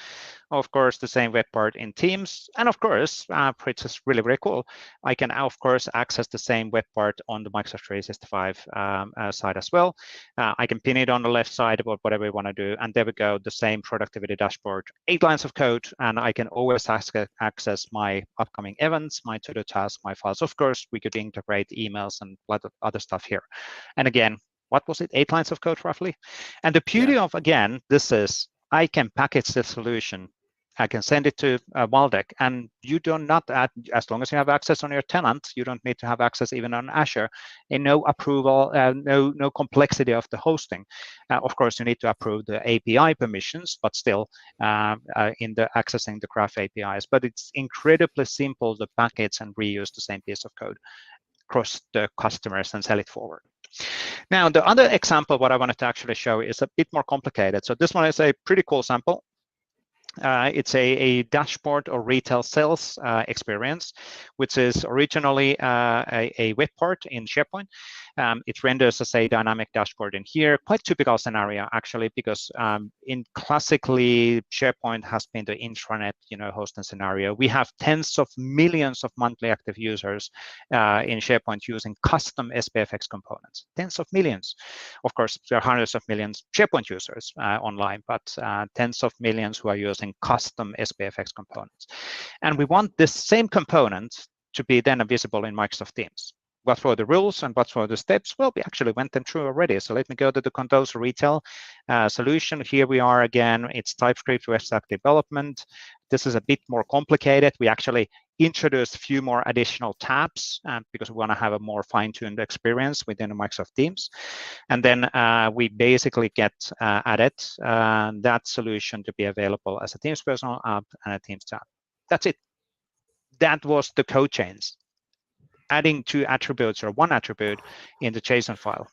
Of course, the same web part in Teams. And of course, which is really, really cool, I can, of course, access the same web part on the Microsoft 365 side as well. I can pin it on the left side or whatever we want to do. And there we go, the same productivity dashboard, 8 lines of code. And I can always access my upcoming events, my to-do tasks, my files. Of course, we could integrate emails and a lot of other stuff here. And again, what was it? 8 lines of code roughly. And the beauty of, again, this is I can package the solution. I can send it to Waldeck, and you do not add, as long as you have access on your tenant, you don't need to have access even on Azure, and no approval, no complexity of the hosting. Of course, you need to approve the API permissions, but still in the accessing the Graph APIs. But it's incredibly simple to package and reuse the same piece of code across the customers and sell it forward. Now, the other example, what I wanted to actually show is a bit more complicated. So this one is a pretty cool sample. It's a dashboard or retail sales experience, which is originally a web part in SharePoint. It renders as a dynamic dashboard in here. Quite typical scenario, actually, because in classically SharePoint has been the intranet, hosting scenario. We have tens of millions of monthly active users in SharePoint using custom SPFX components. Tens of millions. Of course, there are hundreds of millions SharePoint users online, but tens of millions who are using custom SPFX components. And we want this same component to be then visible in Microsoft Teams. What were the rules and what were the steps? Well, we actually went them through already. So let me go to the Condos retail solution. Here we are again. It's TypeScript web stack development. This is a bit more complicated. We actually introduced a few more additional tabs because we want to have a more fine-tuned experience within the Microsoft Teams. And then we basically get added that solution to be available as a Teams personal app and a Teams tab. That's it. That was the code change. Adding 2 attributes or 1 attribute in the JSON file.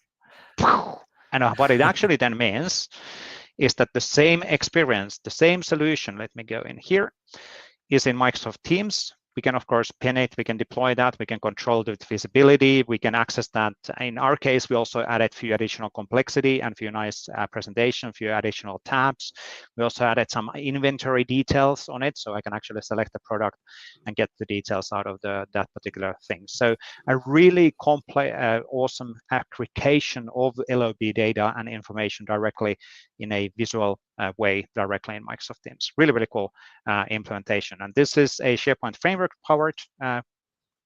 And what it actually then means is that the same experience, the same solution, let me go in here, is in Microsoft Teams. We can, of course, pin it. We can deploy that. We can control the visibility. We can access that. In our case, we also added a few additional complexity and a few nice presentation, a few additional tabs. We also added some inventory details on it, so I can actually select the product and get the details out of that particular thing. So a really complex, awesome aggregation of LOB data and information directly in a visual way directly in Microsoft Teams. Really, really cool implementation. And this is a SharePoint Framework powered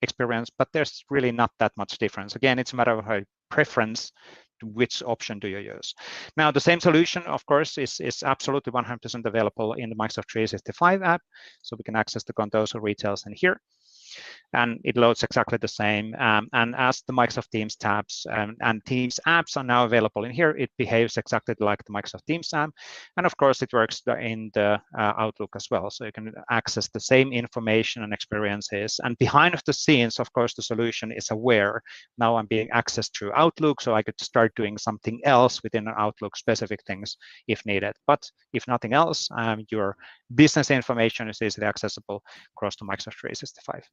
experience, but there's really not that much difference. Again, it's a matter of a preference to which option do you use. Now, the same solution, of course, is absolutely 100% available in the Microsoft 365 app. So we can access the Condos or retails in here. and it loads exactly the same. And as the Microsoft Teams tabs and Teams apps are now available in here, it behaves exactly like the Microsoft Teams app. And of course, it works in the Outlook as well. So you can access the same information and experiences. And behind of the scenes, of course, the solution is aware. Now I'm being accessed through Outlook, so I could start doing something else within an Outlook, specific things if needed. But if nothing else, your business information is easily accessible across the Microsoft 365.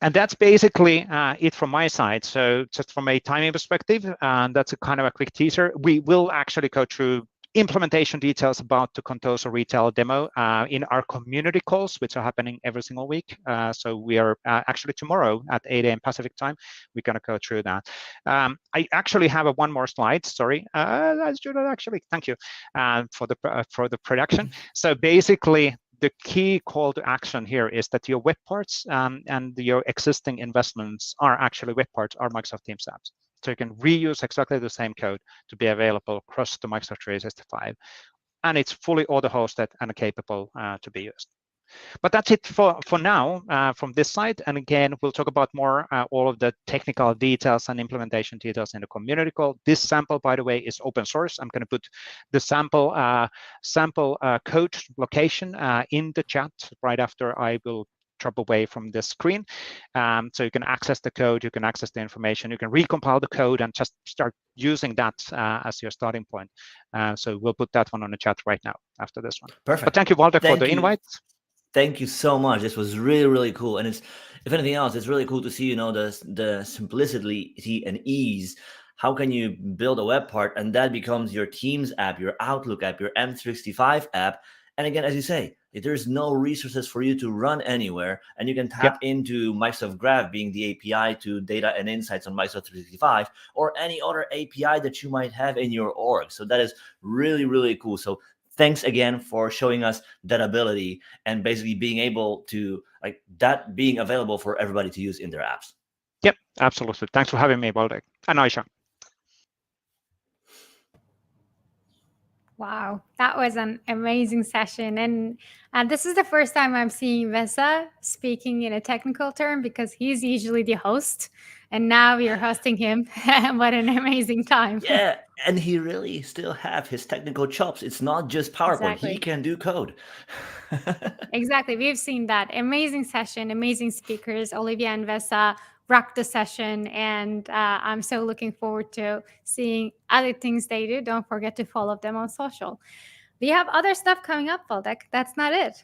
And that's basically it from my side. So just from a timing perspective, and that's a kind of a quick teaser. We will actually go through implementation details about the Contoso retail demo in our community calls, which are happening every single week. So we are actually tomorrow at 8 a.m. Pacific time. We're going to go through that. I actually have one more slide. Sorry, I should actually. Thank you for the production. So basically, the key call to action here is that your web parts and your existing investments are actually web parts are Microsoft Teams apps. So you can reuse exactly the same code to be available across the Microsoft 365. And it's fully auto-hosted and capable to be used. But that's it for now from this side. And again, we'll talk about more all of the technical details and implementation details in the community call. This sample, by the way, is open source. I'm going to put the sample code location in the chat right after I will drop away from the screen. So you can access the code, you can access the information, you can recompile the code and just start using that as your starting point. So we'll put that one on the chat right now after this one. Perfect. But thank you, Walter, for the invite. Thank you so much. This was really, really cool. And it's, if anything else, it's really cool to see, the simplicity and ease. How can you build a web part and that becomes your Teams app, your Outlook app, your M365 app? And again, as you say, there's no resources for you to run anywhere, and you can tap into Microsoft Graph being the API to data and insights on Microsoft 365 or any other API that you might have in your org. So that is really, really cool. So thanks again for showing us that ability and basically being able to that being available for everybody to use in their apps. Yep, absolutely. Thanks for having me, Waldek and Aisha. Wow, that was an amazing session. And this is the first time I'm seeing Vesa speaking in a technical term because he's usually the host. And now you're hosting him. What an amazing time. Yeah, and he really still have his technical chops. It's not just PowerPoint. Exactly. He can do code. Exactly. We've seen that. Amazing session, amazing speakers. Olivia and Vesa rocked the session, and I'm so looking forward to seeing other things they do. Don't forget to follow them on social. We have other stuff coming up, Waldek. That's not it.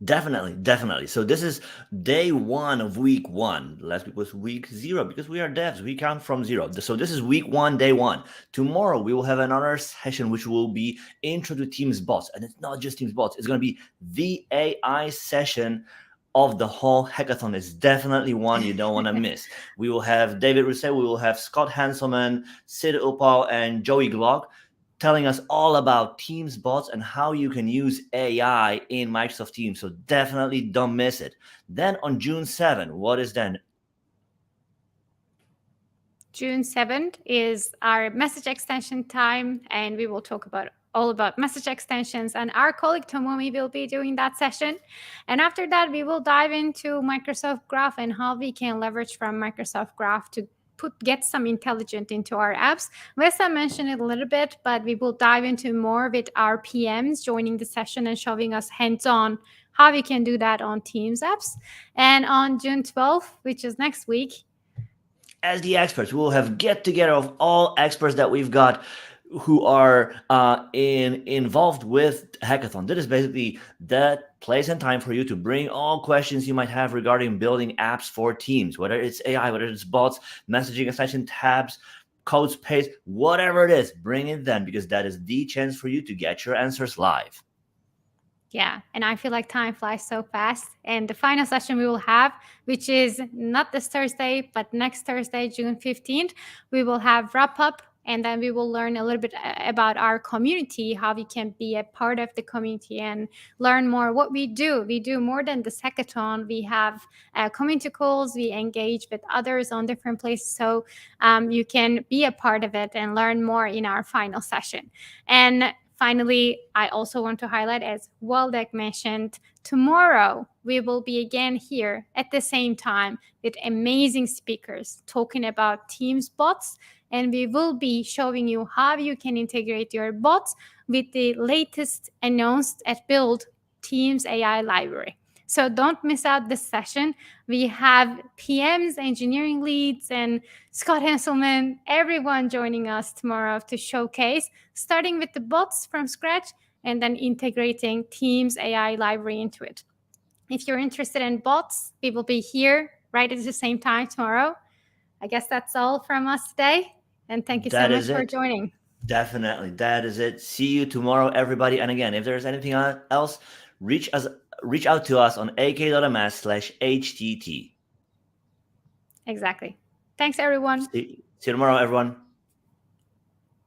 Definitely. So this is day 1 of week 1. Last week was week 0 because we are devs. We count from 0. So this is week 1, day 1. Tomorrow we will have another session which will be intro to Teams bots, and it's not just Teams bots. It's going to be the AI session of the whole hackathon. Is definitely one you don't want to miss. We will have David Rousset, we will have Scott Hanselman, Sid Upal, and Joey Glock telling us all about Teams bots and how you can use AI in Microsoft Teams. So definitely don't miss it. Then on June 7th, what is then? June 7th is our message extension time, and we will talk all about message extensions, and our colleague Tomomi will be doing that session. And after that, we will dive into Microsoft Graph and how we can leverage from Microsoft Graph to get some intelligence into our apps. Vesa mentioned it a little bit, but we will dive into more with our PMs joining the session and showing us hands-on how we can do that on Teams apps. And on June 12th, which is next week, as the experts, we will have get together of all experts that we've got who are involved with Hackathon. That is basically that place and time for you to bring all questions you might have regarding building apps for Teams, whether it's AI, whether it's bots, messaging extension tabs, code space, whatever it is, bring it then, because that is the chance for you to get your answers live. Yeah, and I feel like time flies so fast. And the final session we will have, which is not this Thursday, but next Thursday, June 15th, we will have wrap up. And then we will learn a little bit about our community, how we can be a part of the community and learn more what we do. We do more than the hackathon. We have community calls. We engage with others on different places. So you can be a part of it and learn more in our final session. And Finally, I also want to highlight, as Waldek mentioned, tomorrow we will be again here at the same time with amazing speakers talking about Teams bots, and we will be showing you how you can integrate your bots with the latest announced at Build Teams AI library. So don't miss out this session. We have PMs, engineering leads, and Scott Hanselman, everyone joining us tomorrow to showcase, starting with the bots from scratch and then integrating Teams AI library into it. If you're interested in bots, we will be here right at the same time tomorrow. I guess that's all from us today. And thank you so much for joining. Definitely. That is it. See you tomorrow, everybody. And again, if there's anything else, reach out to us on ak.ms/htt. Exactly. Thanks, everyone. See you tomorrow, everyone.